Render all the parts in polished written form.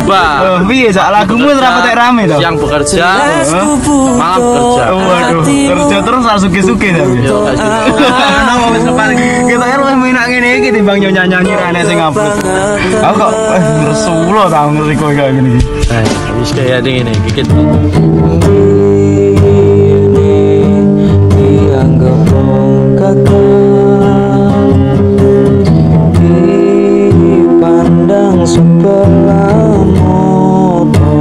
berubah. Piye sak lagumu ora petek rame to? Yang bekerja malam bekerja. Waduh, kerja terus ra suge-suge ta. Ana wis kepalik. Kita kan luwih menak ngene iki timbang nyanyi ra enek sing upload. Aku kok ngersulo ta ngriko kayak gini iki. Wis kayak ngene iki. Dianggap kakak dipandang sebelah mata,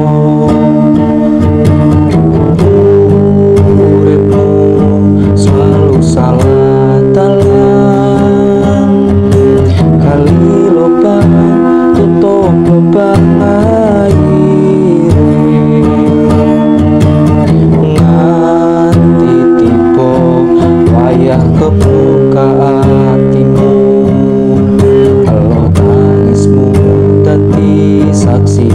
uripmu selalu salah dalan, kali lubang tutup lubang air. Wayah kebuka hatimu, kalau tangismu dadi saksi.